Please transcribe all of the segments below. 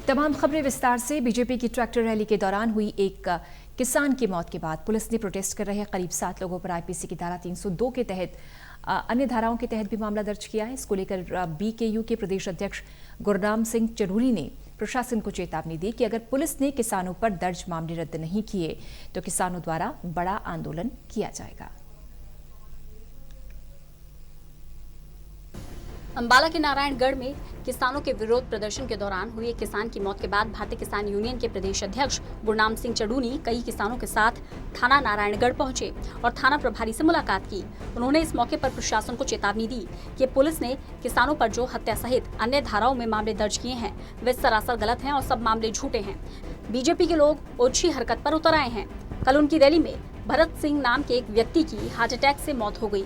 तमाम खबरें विस्तार से। बीजेपी की ट्रैक्टर रैली के दौरान हुई एक किसान की मौत के बाद पुलिस ने प्रोटेस्ट कर रहे करीब 7 लोगों पर आईपीसी की धारा 302 के तहत अन्य धाराओं के तहत भी मामला दर्ज किया है। इसको लेकर बीकेयू के प्रदेश अध्यक्ष गुरनाम सिंह चढ़ूरी ने प्रशासन को चेतावनी दी कि अगर पुलिस ने किसानों पर दर्ज मामले रद्द नहीं किए तो किसानों द्वारा बड़ा आंदोलन किया जाएगा। अंबाला के नारायणगढ़ में किसानों के विरोध प्रदर्शन के दौरान हुई एक किसान की मौत के बाद भारतीय किसान यूनियन के प्रदेश अध्यक्ष गुरनाम सिंह चढ़ूरी कई किसानों के साथ थाना नारायणगढ़ पहुंचे और थाना प्रभारी से मुलाकात की। उन्होंने इस मौके पर प्रशासन को चेतावनी दी कि पुलिस ने किसानों पर जो हत्या सहित अन्य धाराओं में मामले दर्ज किए हैं वे सरासर गलत हैं और सब मामले झूठे हैं। बीजेपी के लोग ओछी हरकत पर उतर आए हैं। कल उनकी रैली में भरत सिंह नाम के एक व्यक्ति की हार्ट अटैक से मौत हो गई,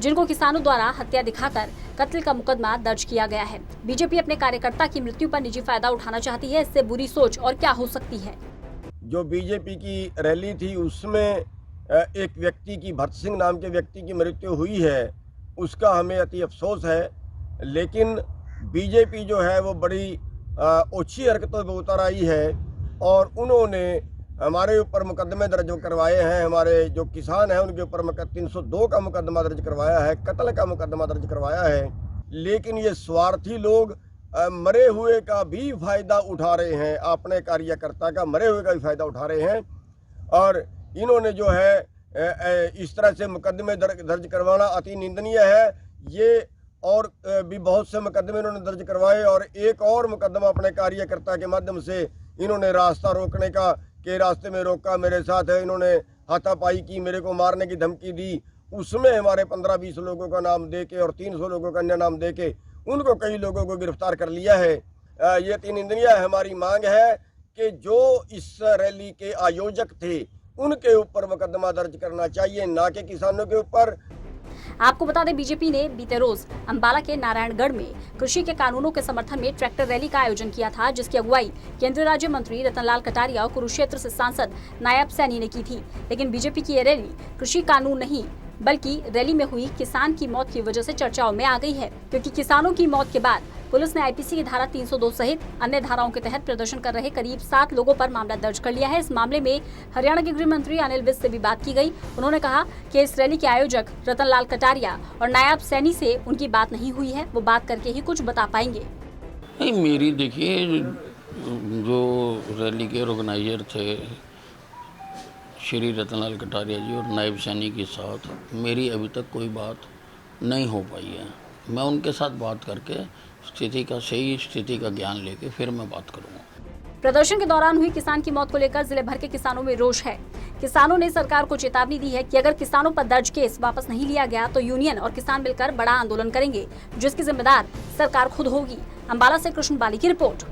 जिनको किसानों द्वारा हत्या दिखाकर कत्ल का मुकदमा दर्ज किया गया है। बीजेपी अपने कार्यकर्ता की मृत्यु पर निजी फायदा उठाना चाहती है। इससे बुरी सोच और क्या हो सकती है। जो बीजेपी की रैली थी उसमें एक व्यक्ति की, भरत सिंह नाम के व्यक्ति की मृत्यु हुई है, उसका हमें अति अफसोस है। लेकिन बीजेपी जो है वो बड़ी ओछी हरकतों पर उतर आई है और उन्होंने हमारे ऊपर मुकदमे दर्ज करवाए हैं। हमारे जो किसान हैं उनके ऊपर 302 का मुकदमा दर्ज करवाया है, कत्ल का मुकदमा दर्ज करवाया है। लेकिन ये स्वार्थी लोग मरे हुए का भी फायदा उठा रहे हैं, अपने कार्यकर्ता का मरे हुए का भी फायदा उठा रहे हैं। और इन्होंने जो है इस तरह से मुकदमे दर्ज करवाना अति निंदनीय है। ये और भी बहुत से मुकदमे इन्होंने दर्ज करवाए और एक और मुकदमा अपने कार्यकर्ता के माध्यम से इन्होंने रास्ता रोकने का के रास्ते में रोका, मेरे साथ है इन्होंने हाथापाई की, मेरे को मारने की धमकी दी। उसमें हमारे 15-20 लोगों का नाम देके और 300 लोगों का अन्य नाम देके उनको कई लोगों को गिरफ्तार कर लिया है। ये अति निंदनीय है। हमारी मांग है कि जो इस रैली के आयोजक थे उनके ऊपर मुकदमा दर्ज करना चाहिए, ना कि किसानों के ऊपर। आपको बता दें, बीजेपी ने बीते रोज अंबाला के नारायणगढ़ में कृषि के कानूनों के समर्थन में ट्रैक्टर रैली का आयोजन किया था, जिसकी अगुवाई केंद्रीय राज्य मंत्री रतनलाल कटारिया और कुरुक्षेत्र से सांसद नायब सैनी ने की थी। लेकिन बीजेपी की यह रैली कृषि कानून नहीं बल्कि रैली में हुई किसान की मौत की वजह से चर्चाओं में आ गई है, क्योंकि किसानों की मौत के बाद पुलिस ने आईपीसी की धारा 302 सहित अन्य धाराओं के तहत प्रदर्शन कर रहे करीब 7 लोगों पर मामला दर्ज कर लिया है। इस मामले में हरियाणा के गृह मंत्री अनिल विज से भी बात की गई। उन्होंने कहा कि इस रैली के आयोजक रतनलाल कटारिया और नायब सैनी से उनकी बात नहीं हुई है, वो बात करके ही कुछ बता पाएंगे। नहीं, मेरी देखिए, जो रैली के ऑर्गेनाइजर थे श्री रतनलाल कटारिया जी और नायब सैनी के साथ मेरी अभी तक कोई बात नहीं हो पाई है। मैं उनके साथ बात करके सही स्थिति का ज्ञान लेके फिर मैं बात करूँगा। प्रदर्शन के दौरान हुई किसान की मौत को लेकर जिले भर के किसानों में रोष है। किसानों ने सरकार को चेतावनी दी है कि अगर किसानों पर दर्ज केस वापस नहीं लिया गया तो यूनियन और किसान मिलकर बड़ा आंदोलन करेंगे, जिसकी जिम्मेदार सरकार खुद होगी। अंबाला से कृष्ण बाली की रिपोर्ट।